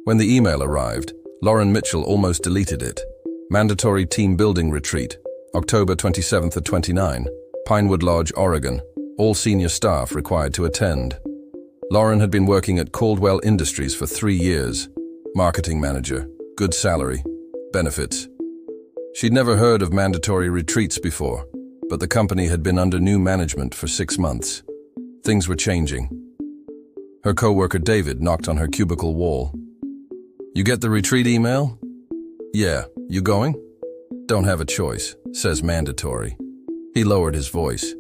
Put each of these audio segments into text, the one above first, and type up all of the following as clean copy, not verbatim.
When the email arrived, Lauren Mitchell almost deleted it. Mandatory team building retreat, October 27th to 29, Pinewood Lodge, Oregon. All senior staff required to attend. Lauren had been working at Caldwell Industries for 3 years. Marketing manager, good salary, benefits. She'd never heard of mandatory retreats before, but the company had been under new management for 6 months. Things were changing. Her coworker David knocked on her cubicle wall. "You get the retreat email?" "Yeah, you going?" "Don't have a choice, says mandatory." He lowered his voice.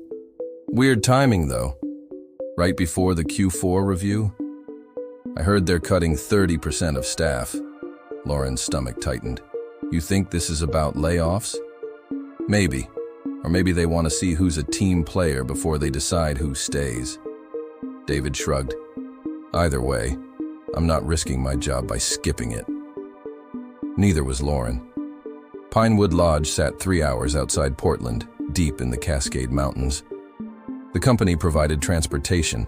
"Weird timing, though. Right before the Q4 review?" "I heard they're cutting 30% of staff." Lauren's stomach tightened. "You think this is about layoffs?" "Maybe. Or maybe they want to see who's a team player before they decide who stays." David shrugged. "Either way, I'm not risking my job by skipping it." Neither was Lauren. Pinewood Lodge sat 3 hours outside Portland, deep in the Cascade Mountains. The company provided transportation,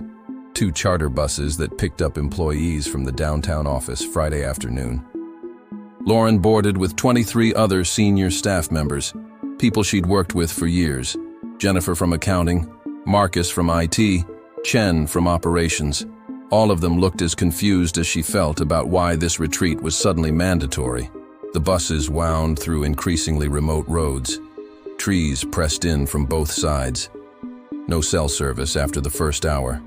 2 charter buses that picked up employees from the downtown office Friday afternoon. Lauren boarded with 23 other senior staff members, people she'd worked with for years. Jennifer from accounting, Marcus from IT, Chen from operations. All of them looked as confused as she felt about why this retreat was suddenly mandatory. The buses wound through increasingly remote roads. Trees pressed in from both sides. No cell service after the first hour.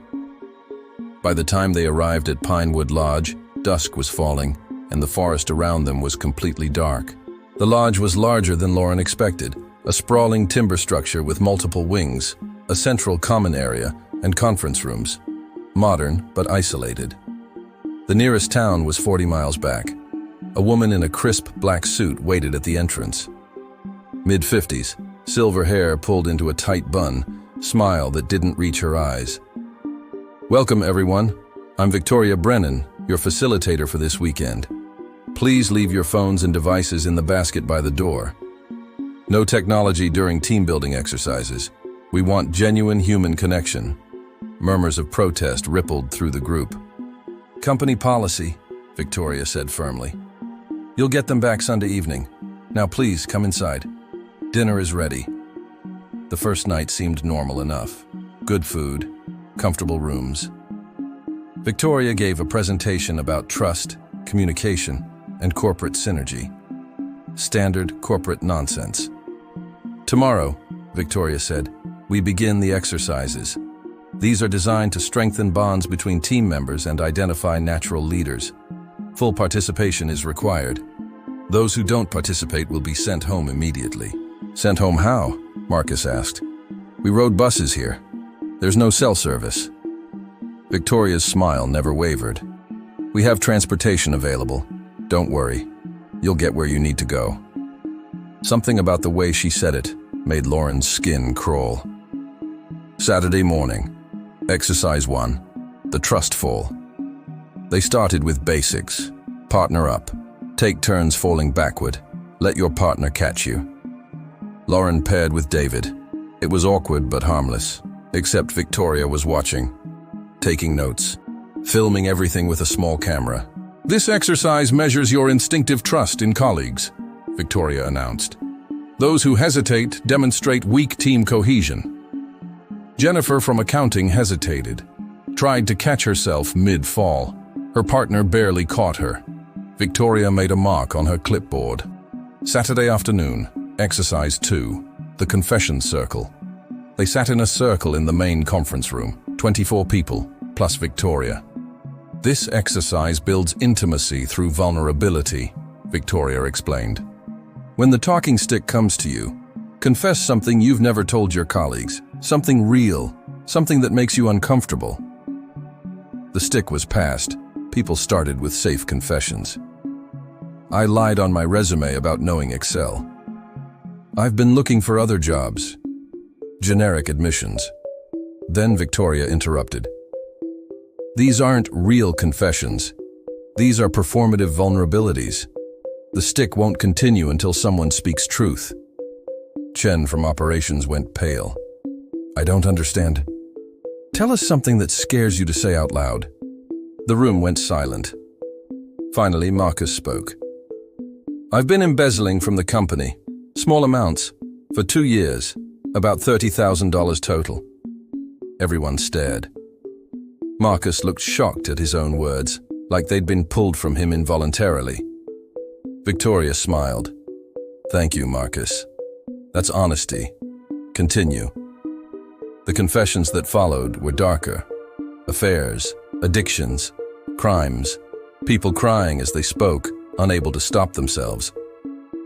By the time they arrived at Pinewood Lodge, dusk was falling, and the forest around them was completely dark. The lodge was larger than Lauren expected, a sprawling timber structure with multiple wings, a central common area, and conference rooms. Modern, but isolated. The nearest town was 40 miles back. A woman in a crisp black suit waited at the entrance. Mid-50s, silver hair pulled into a tight bun, smile that didn't reach her eyes. "Welcome, everyone. I'm Victoria Brennan, your facilitator for this weekend. Please leave your phones and devices in the basket by the door. No technology during team-building exercises. We want genuine human connection." Murmurs of protest rippled through the group. "Company policy," Victoria said firmly. "You'll get them back Sunday evening. Now please, come inside. Dinner is ready." The first night seemed normal enough. Good food, comfortable rooms. Victoria gave a presentation about trust, communication, and corporate synergy. Standard corporate nonsense. "Tomorrow," Victoria said, "we begin the exercises. These are designed to strengthen bonds between team members and identify natural leaders. Full participation is required. Those who don't participate will be sent home immediately." "Sent home how?" Marcus asked. "We rode buses here. There's no cell service." Victoria's smile never wavered. "We have transportation available. Don't worry. You'll get where you need to go." Something about the way she said it made Lauren's skin crawl. Saturday morning. Exercise 1. The trust fall. They started with basics. Partner up. Take turns falling backward. Let your partner catch you. Lauren paired with David. It was awkward but harmless, except Victoria was watching, taking notes, filming everything with a small camera. "This exercise measures your instinctive trust in colleagues," Victoria announced. "Those who hesitate demonstrate weak team cohesion." Jennifer from accounting hesitated, tried to catch herself mid-fall. Her partner barely caught her. Victoria made a mark on her clipboard. Saturday afternoon, exercise 2, the confession circle. They sat in a circle in the main conference room, 24 people, plus Victoria. "This exercise builds intimacy through vulnerability," Victoria explained. "When the talking stick comes to you, confess something you've never told your colleagues, something real, something that makes you uncomfortable." The stick was passed. People started with safe confessions. "I lied on my resume about knowing Excel. I've been looking for other jobs." Generic admissions. Then Victoria interrupted. "These aren't real confessions. These are performative vulnerabilities. The stick won't continue until someone speaks truth." Chen from operations went pale. "I don't understand." "Tell us something that scares you to say out loud." The room went silent. Finally, Marcus spoke. I've been embezzling from the company, small amounts, for 2 years, about $30,000 total. Everyone stared. Marcus looked shocked at his own words, like they'd been pulled from him involuntarily. Victoria smiled. Thank you, Marcus. That's honesty. Continue. The confessions that followed were darker. Affairs, addictions, crimes, people crying as they spoke, unable to stop themselves.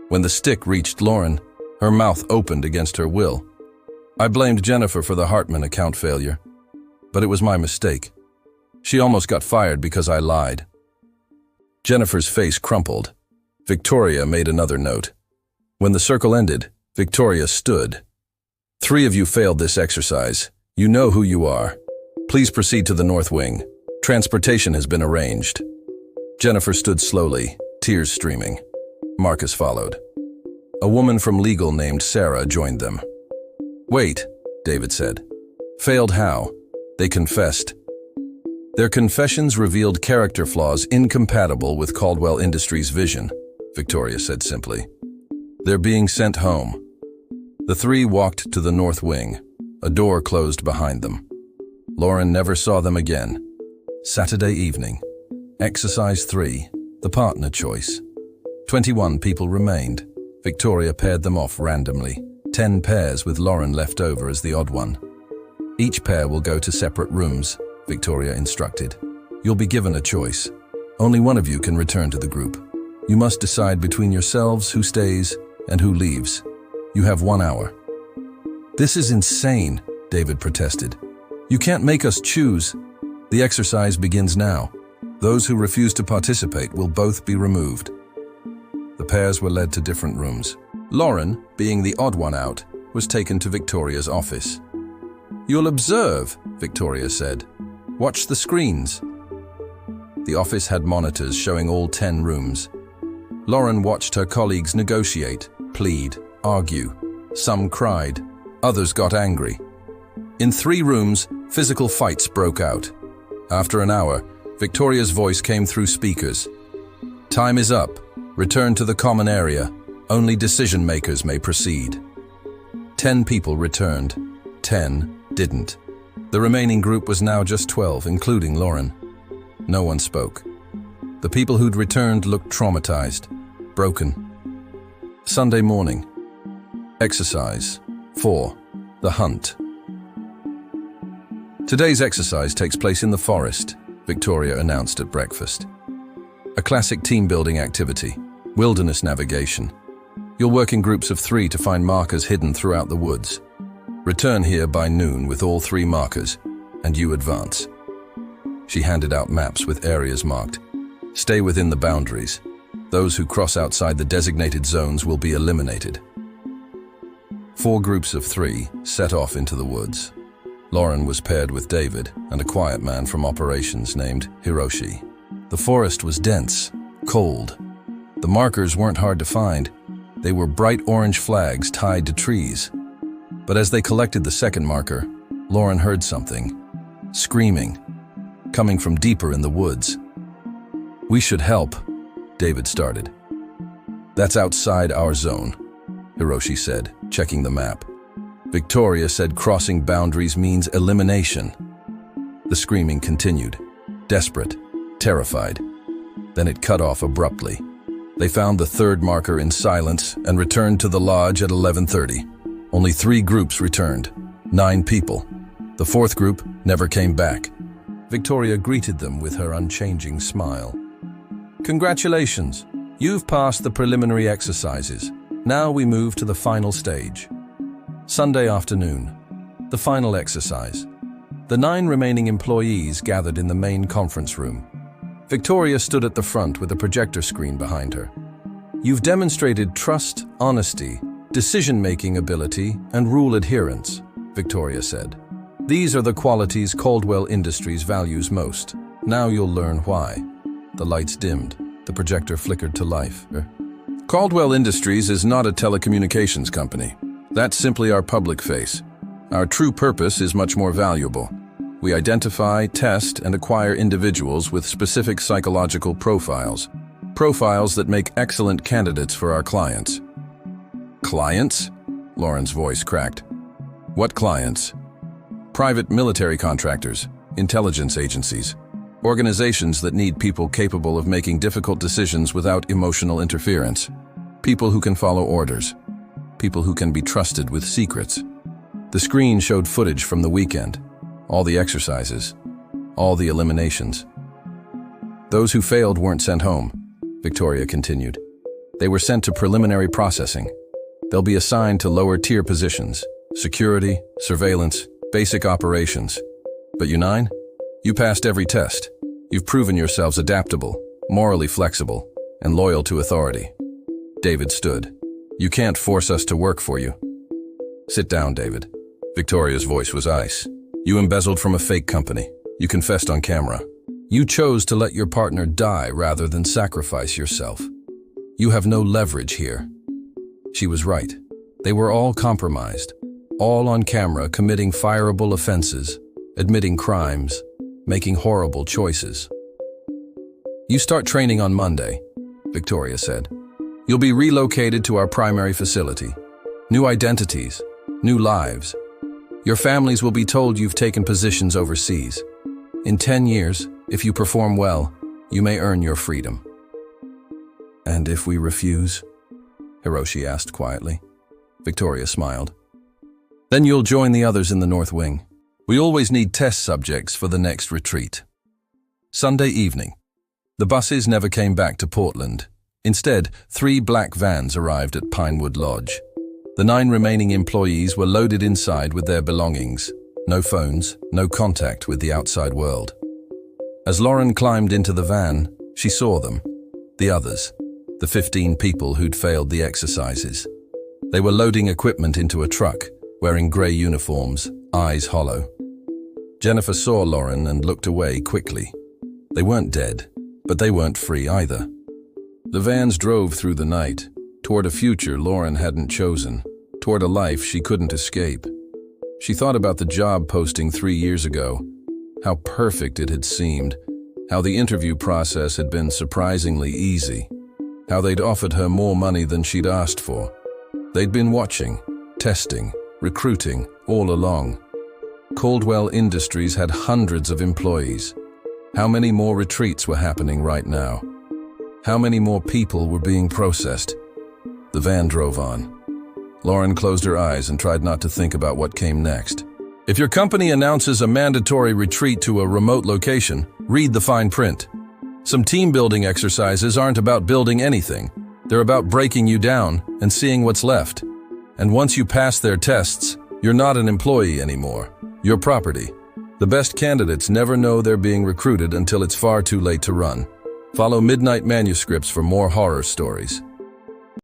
When the stick reached Lauren, her mouth opened against her will. I blamed Jennifer for the Hartman account failure, but it was my mistake. She almost got fired because I lied. Jennifer's face crumpled. Victoria made another note. When the circle ended, Victoria stood. 3 of you failed this exercise. You know who you are. Please proceed to the North Wing. Transportation has been arranged. Jennifer stood slowly, tears streaming. Marcus followed. A woman from legal named Sarah joined them. Wait, David said. Failed how? They confessed. Their confessions revealed character flaws incompatible with Caldwell Industries' vision, Victoria said simply. They're being sent home. The 3 walked to the North Wing. A door closed behind them. Lauren never saw them again. Saturday evening. Exercise 3, the partner choice. 21 people remained. Victoria paired them off randomly, 10 pairs with Lauren left over as the odd one. Each pair will go to separate rooms, Victoria instructed. You'll be given a choice. Only one of you can return to the group. You must decide between yourselves who stays and who leaves. You have 1 hour. This is insane, David protested. You can't make us choose. The exercise begins now. Those who refuse to participate will both be removed. The pairs were led to different rooms. Lauren, being the odd one out, was taken to Victoria's office. You'll observe, Victoria said. Watch the screens. The office had monitors showing all 10 rooms. Lauren watched her colleagues negotiate, plead, argue. Some cried, others got angry. In 3 rooms, physical fights broke out. After an hour, Victoria's voice came through speakers. Time is up. Return to the common area. Only decision makers may proceed. 10 people returned. 10 didn't. The remaining group was now just 12, including Lauren. No one spoke. The people who'd returned looked traumatized, broken. Sunday morning. Exercise 4. The Hunt. Today's exercise takes place in the forest, Victoria announced at breakfast. A classic team-building activity, wilderness navigation. You'll work in groups of 3 to find markers hidden throughout the woods. Return here by noon with all 3 markers, and you advance. She handed out maps with areas marked. Stay within the boundaries. Those who cross outside the designated zones will be eliminated. 4 groups of 3 set off into the woods. Lauren was paired with David and a quiet man from operations named Hiroshi. The forest was dense, cold. The markers weren't hard to find. They were bright orange flags tied to trees. But as they collected the second marker, Lauren heard something. Screaming, coming from deeper in the woods. We should help, David started. That's outside our zone, Hiroshi said, checking the map. Victoria said crossing boundaries means elimination. The screaming continued, desperate, terrified. Then it cut off abruptly. They found the 3rd marker in silence and returned to the lodge at 11:30. Only 3 groups returned, 9 people. The 4th group never came back. Victoria greeted them with her unchanging smile. Congratulations, you've passed the preliminary exercises. Now we move to the final stage. Sunday afternoon, the final exercise. The 9 remaining employees gathered in the main conference room. Victoria stood at the front with a projector screen behind her. You've demonstrated trust, honesty, decision-making ability, and rule adherence, Victoria said. These are the qualities Caldwell Industries values most. Now you'll learn why. The lights dimmed. The projector flickered to life. Caldwell Industries is not a telecommunications company. That's simply our public face. Our true purpose is much more valuable. We identify, test, and acquire individuals with specific psychological profiles. Profiles that make excellent candidates for our clients. Clients? Lauren's voice cracked. What clients? Private military contractors, intelligence agencies, organizations that need people capable of making difficult decisions without emotional interference. People who can follow orders. People who can be trusted with secrets. The screen showed footage from the weekend, all the exercises, all the eliminations. Those who failed weren't sent home, Victoria continued. They were sent to preliminary processing. They'll be assigned to lower-tier positions, security, surveillance, basic operations. But you nine? You passed every test. You've proven yourselves adaptable, morally flexible, and loyal to authority. David stood. You can't force us to work for you. Sit down, David. Victoria's voice was ice. You embezzled from a fake company. You confessed on camera. You chose to let your partner die rather than sacrifice yourself. You have no leverage here. She was right. They were all compromised, all on camera committing fireable offenses, admitting crimes, making horrible choices. You start training on Monday, Victoria said. You'll be relocated to our primary facility. New identities, new lives. Your families will be told you've taken positions overseas. In 10 years, if you perform well, you may earn your freedom. And if we refuse? Hiroshi asked quietly. Victoria smiled. Then you'll join the others in the North Wing. We always need test subjects for the next retreat. Sunday evening. The buses never came back to Portland. Instead, 3 black vans arrived at Pinewood Lodge. The 9 remaining employees were loaded inside with their belongings. No phones, no contact with the outside world. As Lauren climbed into the van, she saw them. The others. The 15 people who'd failed the exercises. They were loading equipment into a truck, wearing grey uniforms, eyes hollow. Jennifer saw Lauren and looked away quickly. They weren't dead, but they weren't free either. The vans drove through the night, toward a future Lauren hadn't chosen, toward a life she couldn't escape. She thought about the job posting 3 years ago, how perfect it had seemed, how the interview process had been surprisingly easy, how they'd offered her more money than she'd asked for. They'd been watching, testing, recruiting all along. Caldwell Industries had hundreds of employees. How many more retreats were happening right now? How many more people were being processed? The van drove on. Lauren closed her eyes and tried not to think about what came next. If your company announces a mandatory retreat to a remote location, read the fine print. Some team-building exercises aren't about building anything. They're about breaking you down and seeing what's left. And once you pass their tests, you're not an employee anymore. You're property. The best candidates never know they're being recruited until it's far too late to run. Follow Midnight Manuscripts for more horror stories.